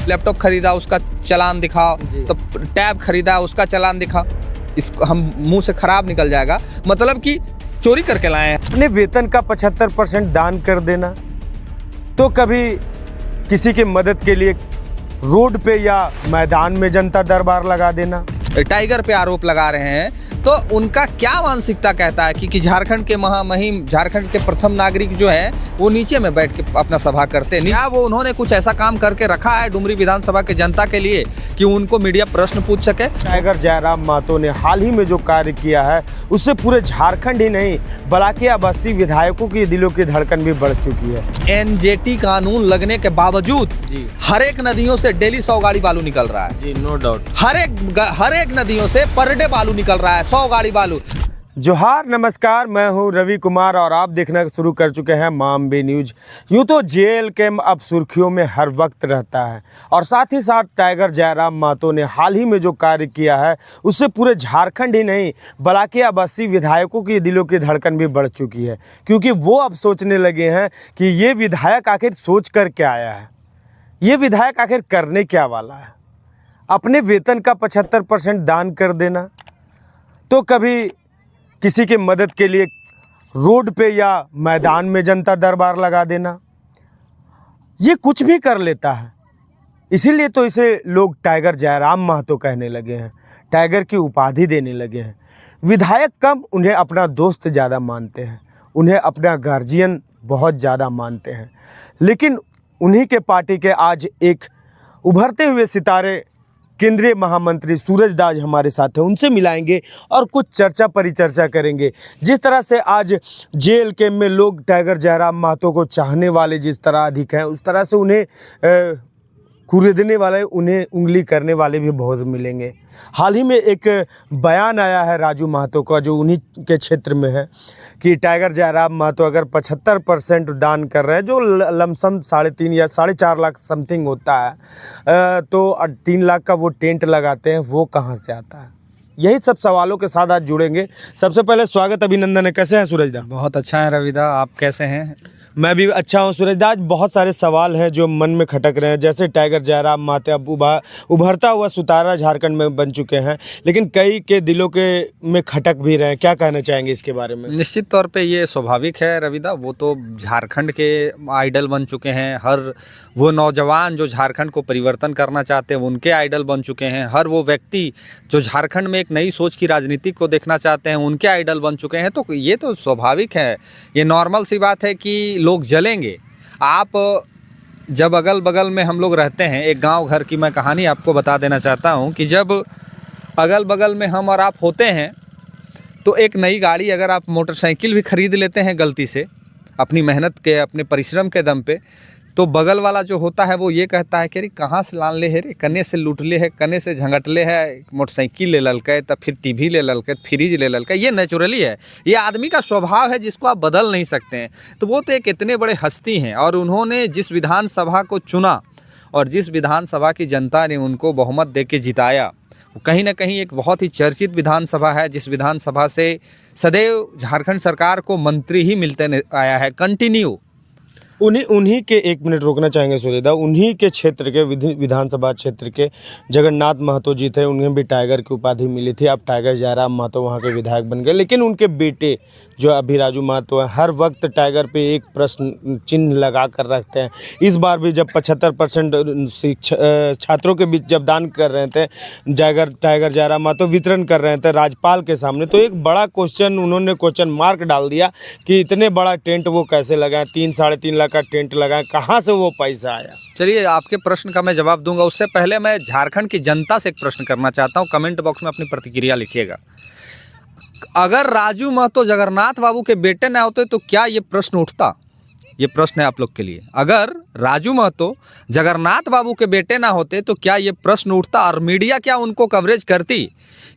Laptop खरीदा उसका चालान दिखाओ, तो टैब खरीदा उसका चालान दिखाओ, इसको हम मुंह से खराब निकल जाएगा। मतलब कि चोरी करके लाए हैं। अपने वेतन का 75% दान कर देना, तो कभी किसी की मदद के लिए रोड पे या मैदान में जनता दरबार लगा देना। टाइगर पे आरोप लगा रहे हैं, तो उनका क्या मानसिकता कहता है कि झारखंड के महामहिम, झारखंड के प्रथम नागरिक जो है वो नीचे में बैठ के अपना सभा करते हैं। क्या वो उन्होंने कुछ ऐसा काम करके रखा है डुमरी विधानसभा के जनता के लिए कि उनको मीडिया प्रश्न पूछ सके? टाइगर जयराम महतो ने हाल ही में जो कार्य किया है उससे पूरे झारखंड ही नहीं बल्कि आवासीय विधायकों की दिलों की धड़कन भी बढ़ चुकी है। एनजेटी कानून लगने के बावजूद हर एक नदियों से डेली 100 गाड़ी बालू निकल रहा है। जी, नो डाउट। हर एक नदियों से पर डे बालू निकल रहा है, 100 गाड़ी बालू। जोहार, नमस्कार, मैं हूं रवि कुमार और आप देखना शुरू कर चुके हैं मामबी न्यूज। यूँ तो जेल कैम्प अब सुर्खियों में हर वक्त रहता है और साथ ही साथ टाइगर जयराम महतो ने हाल ही में जो कार्य किया है उससे पूरे झारखंड ही नहीं बल्कि आवासीय विधायकों की दिलों की धड़कन भी बढ़ चुकी है, क्योंकि वो अब सोचने लगे हैं कि ये विधायक आखिर सोच कर क्या आया है, ये विधायक आखिर करने क्या वाला है। अपने वेतन का 75% दान कर देना, तो कभी किसी की मदद के लिए रोड पे या मैदान में जनता दरबार लगा देना, ये कुछ भी कर लेता है। इसीलिए तो इसे लोग टाइगर जयराम महतो कहने लगे हैं, टाइगर की उपाधि देने लगे हैं। विधायक कम, उन्हें अपना दोस्त ज़्यादा मानते हैं, उन्हें अपना गार्जियन बहुत ज़्यादा मानते हैं। लेकिन उन्हीं के पार्टी के आज एक उभरते हुए सितारे केंद्रीय महामंत्री सूरज दास हमारे साथ हैं, उनसे मिलाएंगे और कुछ चर्चा परिचर्चा करेंगे। जिस तरह से आज जेल कैम्प में लोग टाइगर जयराम महतो को चाहने वाले जिस तरह अधिक हैं, उस तरह से उन्हें कुरेदने वाले, उन्हें उंगली करने वाले भी बहुत मिलेंगे। हाल ही में एक बयान आया है राजू महतो का, जो उन्हीं के क्षेत्र में है, कि टाइगर जयराम महतो अगर 75% दान कर रहे हैं, जो लमसम 3.5 या 4.5 लाख समथिंग होता है, तो 3 लाख का वो टेंट लगाते हैं, वो कहाँ से आता है? यही सब सवालों के साथ आज जुड़ेंगे। सबसे पहले स्वागत, अभिनंदन है। कैसे हैं सूरज दा? बहुत अच्छा है रविदा, आप कैसे हैं? मैं भी अच्छा हूँ सूरज दा। आज बहुत सारे सवाल हैं जो मन में खटक रहे हैं, जैसे टाइगर जयराम महतो अब उभरता हुआ सितारा झारखंड में बन चुके हैं, लेकिन कई के दिलों के में खटक भी रहे हैं। क्या कहना चाहेंगे इसके बारे में? निश्चित तौर पे ये स्वाभाविक है रविदा, वो तो झारखंड के आइडल बन चुके हैं। हर वो नौजवान जो झारखंड को परिवर्तन करना चाहते हैं उनके आइडल बन चुके हैं। हर वो व्यक्ति जो झारखंड में एक नई सोच की राजनीति को देखना चाहते हैं उनके आइडल बन चुके हैं। तो ये तो स्वाभाविक है, ये नॉर्मल सी बात है कि लोग जलेंगे। आप जब अगल बगल में हम लोग रहते हैं, एक गांव घर की मैं कहानी आपको बता देना चाहता हूं कि जब अगल बगल में हम और आप होते हैं, तो एक नई गाड़ी अगर आप मोटरसाइकिल भी ख़रीद लेते हैं गलती से अपनी मेहनत के, अपने परिश्रम के दम पे, तो बगल वाला जो होता है वो ये कहता है कि अरे कहाँ से लान ले है रे, कने से लूट ले है, कने से झंगट ले है, मोटरसाइकिल ले ललके, तब फिर टीवी ले ललके, फ्रिज ले ललके। ये नेचुरली है, ये आदमी का स्वभाव है जिसको आप बदल नहीं सकते हैं। तो वो तो एक इतने बड़े हस्ती हैं और उन्होंने जिस विधानसभा को चुना और जिस विधानसभा की जनता ने उनको बहुमत दे के जिताया, कहीं ना कहीं एक बहुत ही चर्चित विधानसभा है, जिस विधानसभा से सदैव झारखंड सरकार को मंत्री ही मिलते आया है कंटिन्यू। उन्हीं के, एक मिनट रोकना चाहेंगे सूर्यदा, उन्हीं के क्षेत्र के विधानसभा क्षेत्र के जगन्नाथ महतो जी थे, उन्हें भी टाइगर की उपाधि मिली थी। अब टाइगर जयराम महतो वहाँ के विधायक बन गए, लेकिन उनके बेटे जो अभी राजू महतो हैं, हर वक्त टाइगर पे एक प्रश्न चिन्ह लगा कर रखते हैं। इस बार भी जब 75% छात्रों के बीच जब दान कर रहे थे, टाइगर जयराम महतो वितरण कर रहे थे राज्यपाल के सामने, तो एक बड़ा उन्होंने क्वेश्चन मार्क डाल दिया कि इतने बड़ा टेंट वो कैसे लगाएं, 3-3.5 लाख का टेंट लगाएं, कहाँ से वो पैसा आया? चलिए, आपके प्रश्न का मैं जवाब दूंगा, उससे पहले मैं झारखंड की जनता से एक प्रश्न करना चाहता हूं। कमेंट बॉक्स में अपनी प्रतिक्रिया लिखिएगा। अगर राजू महतो जगन्नाथ बाबू के बेटे ना होते तो क्या ये प्रश्न उठता? ये प्रश्न है आप लोग के लिए। अगर राजू महतो जगन्नाथ बाबू के बेटे ना होते तो क्या ये प्रश्न उठता और मीडिया क्या उनको कवरेज करती?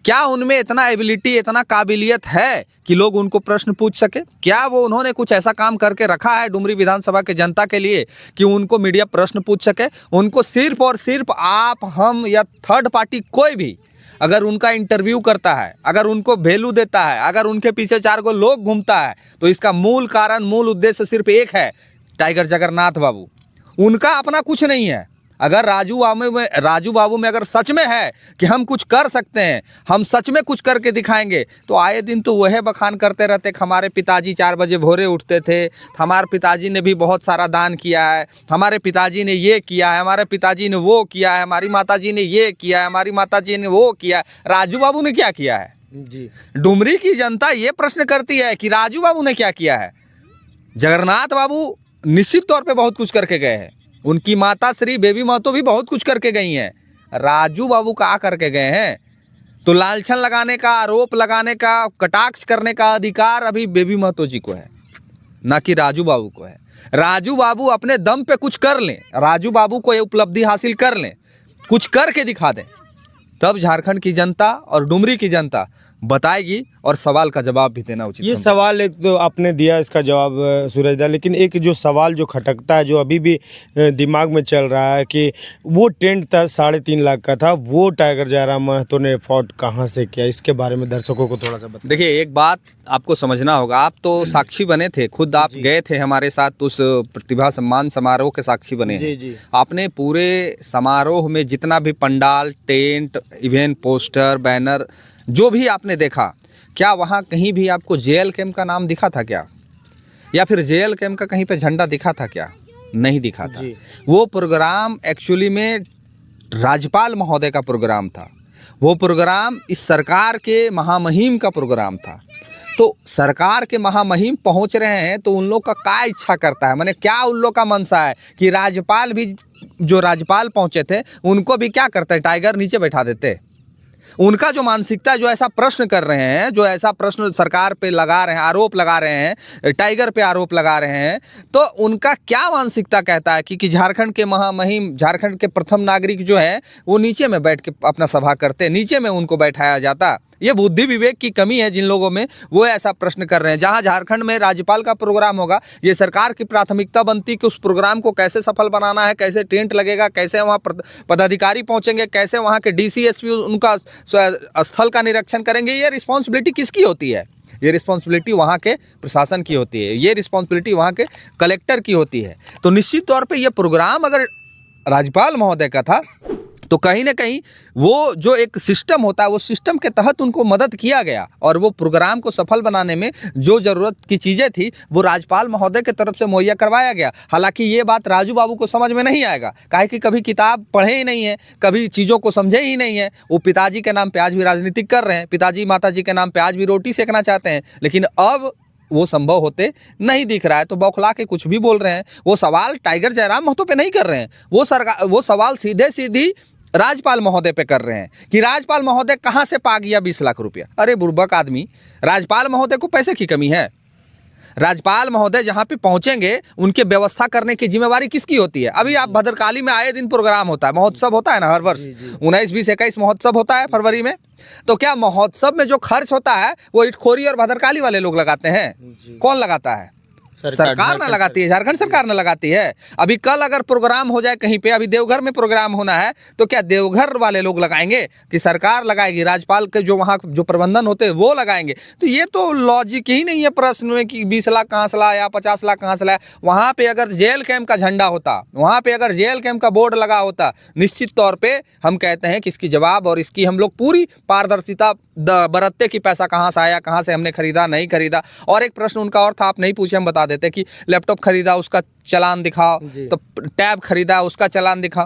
क्या उनमें इतना एबिलिटी, इतना काबिलियत है कि लोग उनको प्रश्न पूछ सके? क्या वो उन्होंने कुछ ऐसा काम करके रखा है डुमरी विधानसभा के जनता के लिए कि उनको मीडिया प्रश्न पूछ सके? उनको सिर्फ और सिर्फ आप, हम या थर्ड पार्टी कोई भी अगर उनका इंटरव्यू करता है, अगर उनको वैल्यू देता है, अगर उनके पीछे 4 को लोग घूमता है, तो इसका मूल कारण, मूल उद्देश्य सिर्फ एक है, टाइगर जगन्नाथ बाबू। उनका अपना कुछ नहीं है, अगर राजू बाबू में अगर सच में है कि हम कुछ कर सकते हैं, हम सच में कुछ करके दिखाएंगे, तो आए दिन तो वह बखान करते रहते कि हमारे पिताजी 4 बजे भोरे उठते थे, हमारे पिताजी ने भी बहुत सारा दान किया है, हमारे पिताजी ने ये किया है, हमारे पिताजी ने वो किया है, हमारी माताजी ने ये किया है, हमारी माताजी ने वो किया है। राजू बाबू ने क्या किया है? जी, डुमरी की जनता ये प्रश्न करती है कि राजू बाबू ने क्या किया है। जगन्नाथ बाबू निश्चित तौर पे बहुत कुछ करके गए हैं, उनकी माता श्री बेबी महतो भी बहुत कुछ करके गई हैं। राजू बाबू क्या करके गए हैं? तो लालछन लगाने का, आरोप लगाने का, कटाक्ष करने का अधिकार अभी बेबी महतो जी को है, ना कि राजू बाबू को है। राजू बाबू अपने दम पे कुछ कर लें, राजू बाबू को ये उपलब्धि हासिल कर लें, कुछ करके दिखा दें, तब झारखंड की जनता और डुमरी की जनता बताएगी और सवाल का जवाब भी देना उचित ये समझेगी। सवाल एक तो आपने दिया इसका जवाब सूरजदा, लेकिन एक जो सवाल जो खटकता है, जो अभी भी दिमाग में चल रहा है कि वो टेंट था 3.5 लाख का था, वो टाइगर जयराम महतो ने अफोर्ड कहाँ से किया, इसके बारे में दर्शकों को थोड़ा सा बताइए। देखिए, एक बात आपको समझना होगा, आप तो साक्षी बने थे, खुद आप गए थे हमारे साथ उस प्रतिभा सम्मान समारोह के साक्षी बने हैं। जी। आपने पूरे समारोह में जितना भी pandal, tent, event, poster, banner जो भी आपने देखा, क्या वहाँ कहीं भी आपको जेएल कैम्प का नाम दिखा था क्या? या फिर जेएल कैम्प का कहीं पे झंडा दिखा था क्या? नहीं दिखा था। वो प्रोग्राम एक्चुअली में राज्यपाल महोदय का प्रोग्राम था। वो प्रोग्राम इस सरकार के महामहिम का प्रोग्राम था। तो सरकार के महामहिम पहुंच रहे हैं तो उन लोग का क्या इच्छा करता है, माने क्या उन लोग का मनसा है कि राज्यपाल भी, जो राज्यपाल पहुंचे थे उनको भी क्या करते हैं, टाइगर नीचे बैठा देते। उनका जो मानसिकता, जो ऐसा प्रश्न कर रहे हैं, जो ऐसा प्रश्न सरकार पे लगा रहे हैं, आरोप लगा रहे हैं, टाइगर पे आरोप लगा रहे हैं, तो उनका क्या मानसिकता कहता है कि झारखंड के महामहिम, झारखंड के प्रथम नागरिक जो है वो नीचे में बैठ के अपना सभा करते, नीचे में उनको बैठाया जाता। ये बुद्धि विवेक की कमी है जिन लोगों में, वो ऐसा प्रश्न कर रहे हैं। जहां झारखंड में राज्यपाल का प्रोग्राम होगा, ये सरकार की प्राथमिकता बनती कि उस प्रोग्राम को कैसे सफल बनाना है, कैसे टेंट लगेगा, कैसे वहां पदाधिकारी पहुंचेंगे, कैसे वहां के डीसी एसपी उनका स्थल का निरीक्षण करेंगे। ये रिस्पॉन्सिबिलिटी किसकी होती है? ये रिस्पॉन्सिबिलिटी वहाँ के प्रशासन की होती है, ये रिस्पॉन्सिबिलिटी वहाँ के कलेक्टर की होती है। तो निश्चित तौर पे ये प्रोग्राम अगर राज्यपाल महोदय का था तो कहीं ना कहीं वो जो एक सिस्टम होता है, वो सिस्टम के तहत उनको मदद किया गया और वो प्रोग्राम को सफल बनाने में जो ज़रूरत की चीज़ें थी वो राज्यपाल महोदय की तरफ से मुहैया करवाया गया। हालांकि ये बात राजू बाबू को समझ में नहीं आएगा, काहे कि कभी किताब पढ़े ही नहीं है, कभी चीज़ों को समझे ही नहीं है। वो पिताजी के नाम पे आज भी राजनीतिक कर रहे हैं, पिताजी माताजी के नाम पे आज भी रोटी सेकना चाहते हैं, लेकिन अब वो संभव होते नहीं दिख रहा है। तो बौखला के कुछ भी बोल रहे हैं। वो सवाल टाइगर जयराम महतो पे नहीं कर रहे हैं, वो सवाल सीधे सीधी राज्यपाल महोदय पे कर रहे हैं कि राज्यपाल महोदय कहाँ से पा गया 20 लाख रुपया। अरे बुर्बक आदमी, राज्यपाल महोदय को पैसे की कमी है? राज्यपाल महोदय जहाँ पे पहुँचेंगे उनके व्यवस्था करने की जिम्मेवारी किसकी होती है? अभी आप भद्रकाली में आए दिन प्रोग्राम होता है, महोत्सव होता है ना, हर वर्ष 19, 20, 21 महोत्सव होता है फरवरी में। तो क्या महोत्सव में जो खर्च होता है वो इटखोरी और भद्रकाली वाले लोग लगाते हैं? कौन लगाता है? सरकार ना लगाती है, झारखंड सरकार ना लगाती है। अभी कल अगर प्रोग्राम हो जाए कहीं पे, अभी देवघर में प्रोग्राम होना है, तो क्या देवघर वाले लोग लगाएंगे कि सरकार लगाएगी? राज्यपाल के जो वहाँ जो प्रबंधन होते हैं वो लगाएंगे? तो ये तो लॉजिक ही नहीं है प्रश्न में कि 20 लाख कहाँ से लाया, 50 लाख कहाँ से लाया। वहाँ पे अगर जेल कैम्प का झंडा होता, वहाँ पे अगर जेल कैम्प का बोर्ड लगा होता, निश्चित तौर पर हम कहते हैं कि इसकी जवाब और इसकी हम लोग पूरी पारदर्शिता बरतते कि पैसा कहाँ से आया, कहाँ से हमने खरीदा, नहीं खरीदा। और एक प्रश्न उनका और था, आप नहीं पूछे, हम बता देते कि लैपटॉप खरीदा उसका चालान दिखाओ, तो टैब खरीदा उसका चालान दिखा।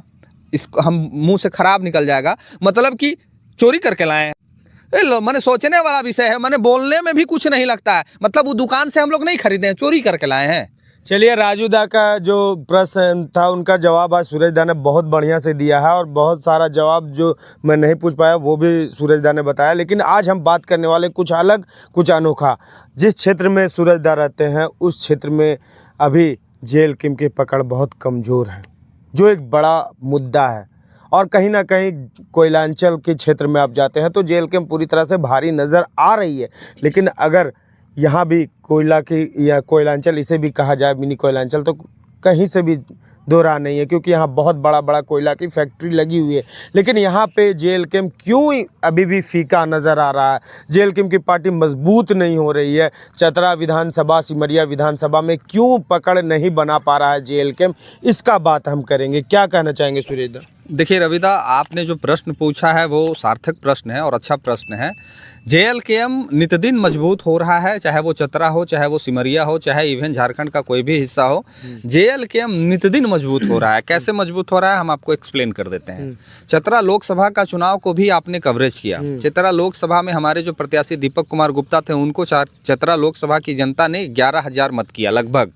इसको हम मुंह से खराब निकल जाएगा, मतलब कि चोरी करके लाए हैं। मैंने सोचने वाला विषय है, मैंने बोलने में भी कुछ नहीं लगता है, मतलब वो दुकान से हम लोग नहीं खरीदे हैं, चोरी करके लाए हैं। चलिए, राजू दा का जो प्रश्न था उनका जवाब आज सूरज दा ने बहुत बढ़िया से दिया है, और बहुत सारा जवाब जो मैं नहीं पूछ पाया वो भी सूरज दा ने बताया। लेकिन आज हम बात करने वाले कुछ अलग, कुछ अनोखा। जिस क्षेत्र में सूरज दा रहते हैं उस क्षेत्र में अभी जेल कैम्प की पकड़ बहुत कमज़ोर है, जो एक बड़ा मुद्दा है। और कहीं ना कहीं कोयलांचल के क्षेत्र में आप जाते हैं तो जेल कैम्प पूरी तरह से भारी नज़र आ रही है। लेकिन अगर यहाँ भी कोयला की, या कोयलांचल इसे भी कहा जाए, मिनी कोयलांचल, तो कहीं से भी दो राह नहीं है, क्योंकि यहाँ बहुत बड़ा बड़ा कोयला की फैक्ट्री लगी हुई है। लेकिन यहाँ पे जेएल कैंप क्यों अभी भी फीका नज़र आ रहा है? जेएल कैंप की पार्टी मजबूत नहीं हो रही है। चतरा विधानसभा, सिमरिया विधानसभा में क्यों पकड़ नहीं बना पा रहा है जेएल कैंप, इसका बात हम करेंगे। क्या कहना चाहेंगे सुरेंद्र? देखिए रविदा, आपने जो प्रश्न पूछा है वो सार्थक प्रश्न है और अच्छा प्रश्न है। जेएल कैंप नित्यदिन मजबूत हो रहा है, चाहे वो चतरा हो, चाहे वो सिमरिया हो, चाहे इवन झारखंड का कोई भी हिस्सा हो। जेएल कैंप नित्यदिन मजबूत हो रहा है। कैसे मजबूत हो रहा है, हम आपको एक्सप्लेन कर देते हैं। चतरा लोकसभा का चुनाव को भी आपने कवरेज किया। चतरा लोकसभा में हमारे जो प्रत्याशी दीपक कुमार गुप्ता थे, उनको चतरा लोकसभा की जनता ने 11,000 मत किया, लगभग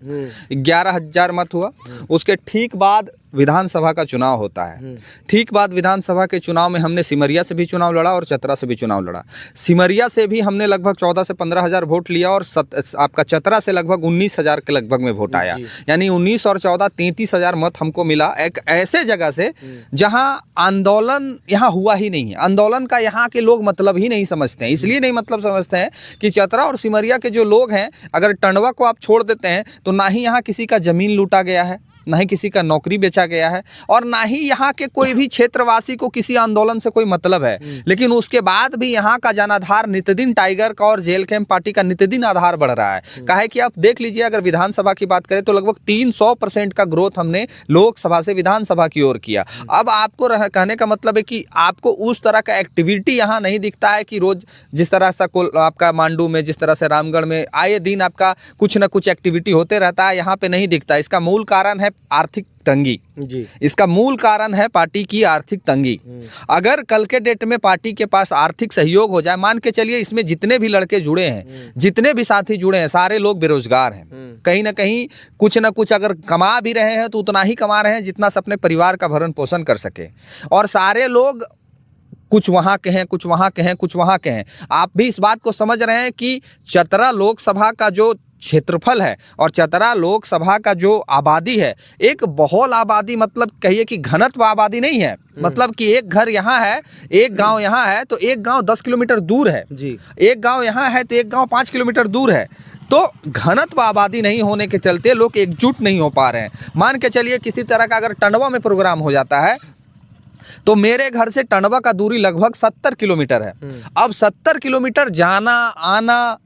11,000 मत हुआ। उसके ठीक बाद विधानसभा का चुनाव होता है। ठीक बाद विधानसभा के चुनाव में हमने सिमरिया से भी चुनाव लड़ा और चतरा से भी चुनाव लड़ा। सिमरिया से भी हमने लगभग 14 से 15,000 वोट लिया और आपका चतरा से लगभग 19,000 के लगभग में वोट आया। यानी 19 और 14 33,000 मत हमको मिला, एक ऐसे जगह से जहां आंदोलन यहाँ हुआ ही नहीं है। आंदोलन का यहाँ के लोग मतलब ही नहीं समझते हैं। इसलिए नहीं मतलब समझते हैं कि चतरा और सिमरिया के जो लोग हैं, अगर टंडवा को आप छोड़ देते हैं तो ना ही यहाँ किसी का जमीन लूटा गया है, ना ही किसी का नौकरी बेचा गया है, और ना ही यहाँ के कोई भी क्षेत्रवासी को किसी आंदोलन से कोई मतलब है। लेकिन उसके बाद भी यहाँ का जनाधार नित्यदिन टाइगर का और जेएल कैंप पार्टी का नित्यदिन आधार बढ़ रहा है। काहे कि आप देख लीजिए, अगर विधानसभा की बात करें तो लगभग 300% का ग्रोथ हमने लोकसभा से विधानसभा की ओर किया। अब आपको कहने का मतलब है कि आपको उस तरह का एक्टिविटी यहाँ नहीं दिखता है कि रोज जिस तरह से आपका मांडू में, जिस तरह से रामगढ़ में आए दिन आपका कुछ ना कुछ एक्टिविटी होते रहता है, यहाँ पे नहीं दिखता। इसका मूल कारण है आर्थिक तंगी जी। इसका मूल कारण है पार्टी की आर्थिक तंगी। अगर कल के डेट में पार्टी के पास आर्थिक सहयोग हो जाए, मान के चलिए इसमें जितने भी लड़के जुड़े हैं, जितने भी साथी जुड़े हैं, सारे लोग बेरोजगार हैं। कहीं ना कहीं कुछ ना कुछ अगर कमा भी रहे हैं तो उतना ही कमा रहे हैं जितना से अपने परिवार का भरण पोषण कर सके। और सारे लोग कुछ वहाँ के हैं, कुछ वहाँ के हैं, कुछ वहाँ के हैं। आप भी इस बात को समझ रहे हैं कि चतरा लोकसभा का जो क्षेत्रफल है और चतरा लोकसभा का जो आबादी है, एक बहुल आबादी, मतलब कहिए कि घनत्व आबादी नहीं है। मतलब कि एक घर यहाँ है, एक गांव यहाँ है तो एक गांव 10 किलोमीटर दूर है जी। एक गांव यहाँ है तो एक गांव 5 किलोमीटर दूर है। तो घनत्व आबादी नहीं होने के चलते लोग एकजुट नहीं हो पा रहे हैं। मान के चलिए किसी तरह का अगर टंडवा में प्रोग्राम हो जाता है तो मेरे घर से टंडवा का दूरी लगभग 70 किलोमीटर है। अब 70 किलोमीटर जाना आना,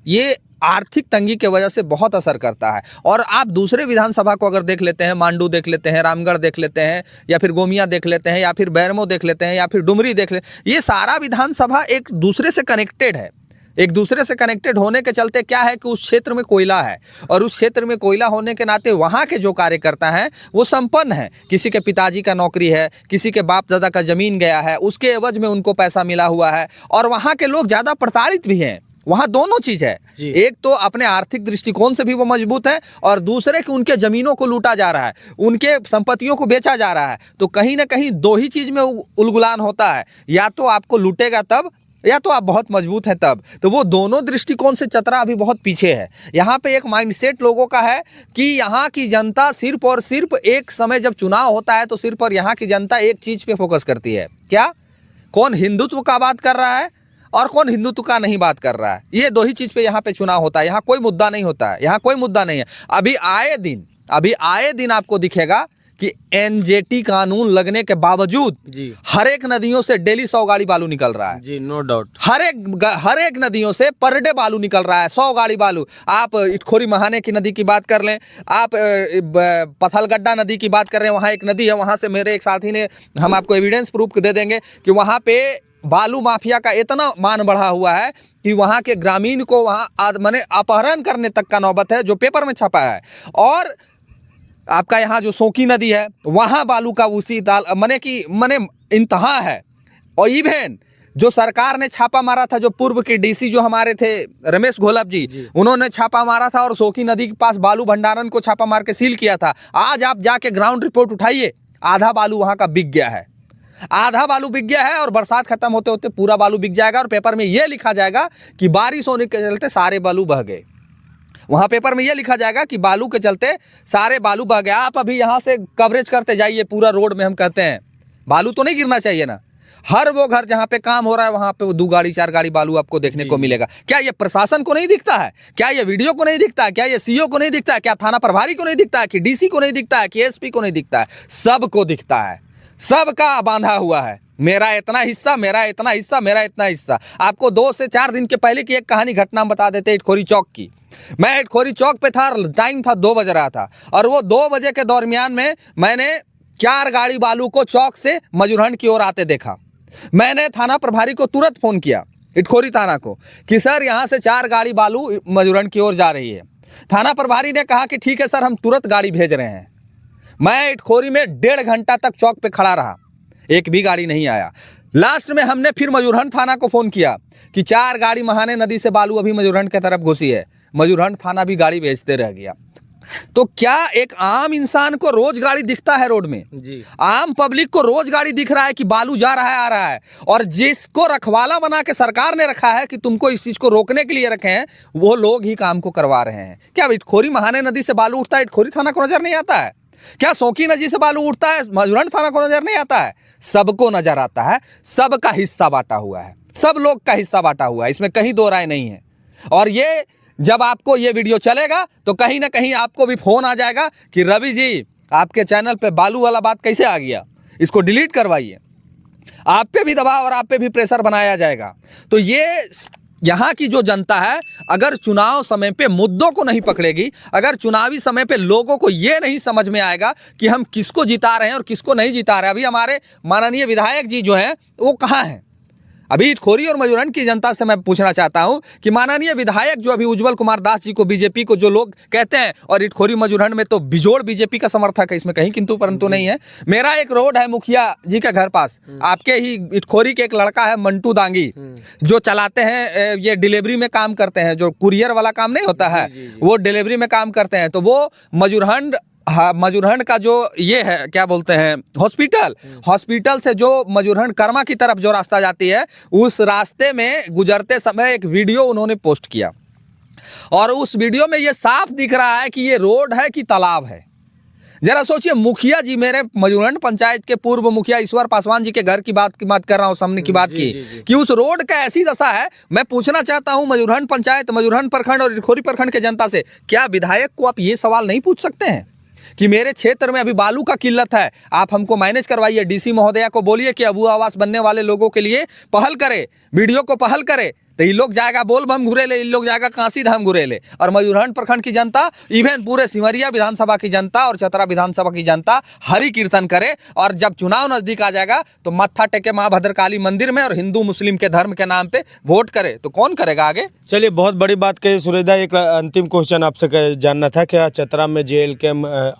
ये आर्थिक तंगी के वजह से बहुत असर करता है। और आप दूसरे विधानसभा को अगर देख लेते हैं, मांडू देख लेते हैं, रामगढ़ देख लेते हैं, या फिर गोमिया देख लेते हैं, या फिर बैरमो देख लेते हैं, या फिर डुमरी देख लेते हैं, ये सारा विधानसभा एक दूसरे से कनेक्टेड है। एक दूसरे से कनेक्टेड होने के चलते क्या है कि उस क्षेत्र में कोयला है, और उस क्षेत्र में कोयला होने के नाते वहाँ के जो कार्यकर्ता हैं वो संपन्न हैं। किसी के पिताजी का नौकरी है, किसी के बाप दादा का जमीन गया है, उसके एवज में उनको पैसा मिला हुआ है, और वहाँ के लोग ज़्यादा प्रताड़ित भी हैं। वहाँ दोनों चीज़ है, एक तो अपने आर्थिक दृष्टिकोण से भी वो मजबूत है, और दूसरे कि उनके ज़मीनों को लूटा जा रहा है, उनके संपत्तियों को बेचा जा रहा है। तो कहीं ना कहीं दो ही चीज़ में उलगुलान होता है, या तो आपको लूटेगा तब, या तो आप बहुत मजबूत हैं तब। तो वो दोनों दृष्टिकोण से चतरा अभी बहुत पीछे है। यहाँ पे एक माइंडसेट लोगों का है कि यहाँ की जनता सिर्फ और सिर्फ एक समय जब चुनाव होता है तो सिर्फ और यहाँ की जनता एक चीज़ पे फोकस करती है, क्या? कौन हिंदुत्व का बात कर रहा है और कौन हिंदुत्व का नहीं बात कर रहा है। ये दो ही चीज़ पे यहाँ पे चुनाव होता है। यहाँ कोई मुद्दा नहीं होता है, यहाँ कोई मुद्दा नहीं है। अभी आए दिन आपको दिखेगा कि एनजेटी कानून लगने के बावजूद जी हर एक नदियों से डेली 100 गाड़ी बालू निकल रहा है जी, नो डाउट। हर एक नदियों से पर डे बालू निकल रहा है, 100 गाड़ी बालू। आप इटखोरी महाने की नदी की बात कर लें, आप पथलगड्डा नदी की बात कर रहे हैं, वहाँ एक नदी है, वहाँ से मेरे एक साथी ने, हम आपको एविडेंस प्रूफ दे देंगे कि वहाँ पे बालू माफिया का इतना मान बढ़ा हुआ है कि वहाँ के ग्रामीण को वहाँ माने अपहरण करने तक का नौबत है, जो पेपर में छपा है। और आपका यहाँ जो सोकी नदी है, वहाँ बालू का उसी दाल मने इंतहा है। और इवेन जो सरकार ने छापा मारा था, जो पूर्व के डीसी जो हमारे थे रमेश घोलप जी, उन्होंने छापा मारा था और सोकी नदी के पास बालू भंडारण को छापा मार के सील किया था। आज आप जाके ग्राउंड रिपोर्ट उठाइए, आधा बालू वहाँ का बिक गया है, आधा बालू बिक गया है। और बरसात खत्म होते होते पूरा बालू बिक जाएगा, और पेपर में ये लिखा जाएगा कि बारिश होने के चलते सारे बालू बह गए। वहाँ पेपर में ये लिखा जाएगा कि बालू के चलते सारे बालू बह गया। आप अभी यहाँ से कवरेज करते जाइए पूरा रोड में, हम कहते हैं बालू तो नहीं गिरना चाहिए ना, हर वो घर जहाँ पे काम हो रहा है वहाँ पे वो 2 गाड़ी 4 गाड़ी बालू आपको देखने को मिलेगा। क्या ये प्रशासन को नहीं दिखता है? क्या ये वीडियो को नहीं दिखता है? क्या ये सीओ को नहीं दिखता है? क्या थाना प्रभारी को नहीं दिखता है? कि डीसी को नहीं दिखता है? कि एसपी को नहीं दिखता है? सबको दिखता है, सबका बांधा हुआ है। मेरा इतना हिस्सा, मेरा इतना हिस्सा, मेरा इतना हिस्सा। आपको 2 से 4 दिन के पहले की एक कहानी घटना बता देते इटखोरी चौक की। मैं इटखोरी चौक पे था, टाइम था 2 बज रहा था और वो 2 बजे के दरमियान में मैंने 4 गाड़ी बालू को चौक से मजूरहंड की ओर आते देखा। मैंने थाना प्रभारी को तुरंत फ़ोन किया, इटखोरी थाना को, कि सर यहाँ से 4 गाड़ी बालू मजूरहंड की ओर जा रही है। थाना प्रभारी ने कहा कि ठीक है सर, हम तुरंत गाड़ी भेज रहे हैं। मैं इटखोरी में 1.5 घंटा तक चौक पे खड़ा रहा, एक भी गाड़ी नहीं आया। लास्ट में हमने फिर मजूरहंड थाना को फ़ोन किया कि 4 गाड़ी महाने नदी से बालू अभी मजूरहंड की तरफ घुसी है। मजूरहंड थाना भी गाड़ी भेजते रह गया। तो क्या एक आम इंसान को रोज गाड़ी दिखता है रोड में? जी। आम पब्लिक को रोज गाड़ी दिख रहा है कि बालू जा रहा है, आ रहा है, और जिसको रखवाला बना के सरकार ने रखा है कि तुमको इस चीज को रोकने के लिए रखे हैं, वो लोग ही काम को करवा रहे हैं। क्या इटखोरी महाने नदी से बालू उठता है, इटखोरी थाना को नजर नहीं आता है? क्या सोंकी नदी से बालू उठता है, मजूरहंड थाना को नजर नहीं आता है? सबको नजर आता है, सबका हिस्सा बांटा हुआ है, सब लोग का हिस्सा बांटा हुआ है, इसमें कहीं दो राय नहीं है। और ये जब आपको ये वीडियो चलेगा तो कहीं ना कहीं आपको भी फोन आ जाएगा कि रवि जी आपके चैनल पे बालू वाला बात कैसे आ गया, इसको डिलीट करवाइए। आप पे भी दबाव और आप पे भी प्रेशर बनाया जाएगा। तो ये यहाँ की जो जनता है, अगर चुनाव समय पे मुद्दों को नहीं पकड़ेगी, अगर चुनावी समय पे लोगों को ये नहीं समझ में आएगा कि हम किसको जिता रहे हैं और किसको नहीं जिता रहे। अभी हमारे माननीय विधायक जी जो हैं वो कहाँ हैं? अभी इटखोरी और मजूरहंड की जनता से मैं पूछना चाहता हूं कि माननीय विधायक जो अभी उज्जवल कुमार दास जी को, बीजेपी को जो लोग कहते हैं, और इटखोरी मजूरहंड में तो बिजोड़ बीजेपी का समर्थक है, इसमें कहीं किंतु परंतु नहीं है। मेरा एक रोड है मुखिया जी के घर पास, आपके ही इटखोरी के एक लड़का है मंटू दांगी, जो चलाते हैं, ये डिलीवरी में काम करते हैं, जो कुरियर वाला काम नहीं होता है, वो डिलीवरी में काम करते हैं। तो वो मजूरहंड, हाँ, मजूरहंड का जो ये है क्या बोलते हैं हॉस्पिटल से जो मजूरहंड कर्मा की तरफ जो रास्ता जाती है, उस रास्ते में गुजरते समय एक वीडियो उन्होंने पोस्ट किया और उस वीडियो में ये साफ दिख रहा है कि ये रोड है कि तालाब है। जरा सोचिए, मुखिया जी, मेरे मजूरहंड पंचायत के पूर्व मुखिया ईश्वर पासवान जी के घर की बात कर रहा हूँ, सामने की बात की कि उस रोड का ऐसी दशा है। मैं पूछना चाहता हूँ मजूरहंड पंचायत, मजूरहंड प्रखंड और इटखोरी प्रखंड के जनता से, क्या विधायक को आप ये सवाल नहीं पूछ सकते हैं कि मेरे क्षेत्र में अभी बालू का किल्लत है, आप हमको मैनेज करवाइए। डीसी महोदया को बोलिए कि अबू आवास बनने वाले लोगों के लिए पहल करे, वीडियो को पहल करे, तो ये लोग जाएगा बोल बम घुरेले, इन लोग जाएगा कांसी धाम घुरेले। और मजूरहंड प्रखंड की जनता, इवन पूरे सिमरिया विधानसभा की जनता और चतरा विधानसभा की जनता हरि कीर्तन करे, और जब चुनाव नजदीक आ जाएगा तो मत्था टेके माँ भद्रकाली मंदिर में और हिंदू मुस्लिम के धर्म के नाम पे वोट करे। तो कौन करेगा आगे? चलिए, बहुत बड़ी बात कही सूरज दा। एक अंतिम क्वेश्चन आपसे जानना था, क्या चतरा में जेल के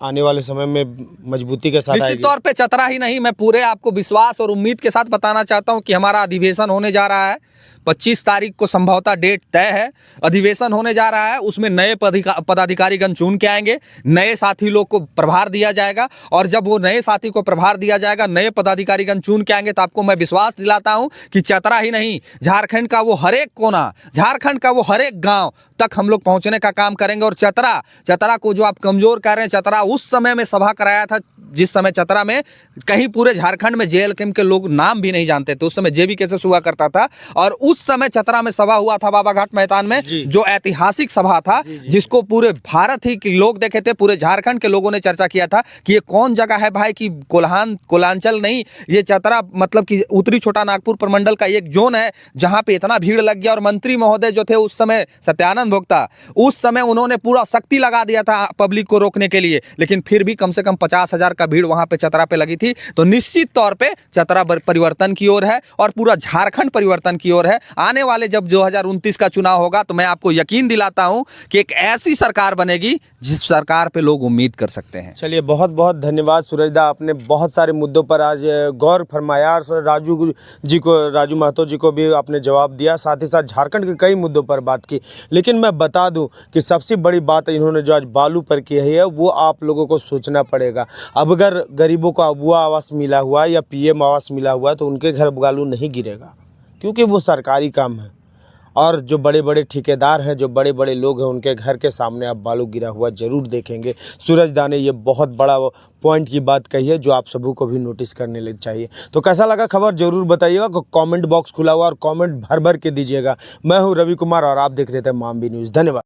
आने वाले समय में मजबूती के साथ? निश्चित तौर पे चतरा ही नहीं, मैं पूरे आपको विश्वास और उम्मीद के साथ बताना चाहता हूं कि हमारा अधिवेशन होने जा रहा है। 25 तारीख को संभवतः डेट तय है, अधिवेशन होने जा रहा है। उसमें नए पदाधिकारीगण चुन के आएंगे, नए साथी लोग को प्रभार दिया जाएगा, और जब वो नए साथी को प्रभार दिया जाएगा, नए पदाधिकारीगण चुन के आएंगे, तो आपको मैं विश्वास दिलाता हूं कि चतरा ही नहीं, झारखंड का वो हर एक कोना, झारखंड का वो हर एक गाँव तक हम लोग पहुंचने का काम करेंगे। और चतरा को जो आप कमजोर कह रहे हैं, चतरा उस समय में सभा कराया था जिस समय चतरा में कहीं पूरे झारखंड में जेएलकेएम के लोग नाम भी नहीं जानते थे। उस समय जेबी केसेस हुआ करता था, और उस समय चतरा में सभा हुआ था बाबा घाट मैदान में, जो ऐतिहासिक सभा था, जिसको पूरे भारत ही के लोग देखे थे, पूरे झारखंड के लोगों ने चर्चा किया था कि ये कौन जगह है भाई, कि कोलांचल नहीं, ये चतरा मतलब कि उत्तरी छोटा नागपुर प्रमंडल का एक जोन है जहां पे इतना भीड़ लग गया। और मंत्री महोदय जो थे उस समय, सत्यानंद भोक्ता, उस समय उन्होंने पूरा शक्ति लगा दिया था पब्लिक को रोकने के लिए, लेकिन फिर भी कम से कम 50,000 भीड़ वहां पे चतरा पे लगी थी। तो निश्चित तौर पे चतरा परिवर्तन की ओर है और पूरा झारखंड परिवर्तन की ओर है। आने वाले जब 2029 का चुनाव होगा तो मैं आपको यकीन दिलाता हूं कि एक ऐसी सरकार बनेगी जिस सरकार पे लोग उम्मीद कर सकते हैं। चलिए, बहुत बहुत धन्यवाद सूरज दा, आपने बहुत सारे मुद्दों पर आज गौर फरमाया। राजू महतो जी को भी आपने जवाब दिया, साथ ही साथ झारखंड के कई मुद्दों पर बात की। लेकिन मैं बता दूं कि सबसे बड़ी बात इन्होंने जो आज बालू पर की है, वो आप लोगों को सोचना पड़ेगा। अब अगर गरीबों को अबुआ आवास मिला हुआ या पीएम आवास मिला हुआ है तो उनके घर बालू नहीं गिरेगा, क्योंकि वो सरकारी काम है। और जो बड़े बड़े ठेकेदार हैं, जो बड़े बड़े लोग हैं, उनके घर के सामने आप बालू गिरा हुआ ज़रूर देखेंगे। सूरज दा ने ये बहुत बड़ा पॉइंट की बात कही है जो आप सबों को भी नोटिस करने ले चाहिए। तो कैसा लगा खबर ज़रूर बताइएगा, कमेंट बॉक्स खुला हुआ और कमेंट भर भर के दीजिएगा। मैं हूँ रवि कुमार और आप देख रहे थे मामबी न्यूज़। धन्यवाद।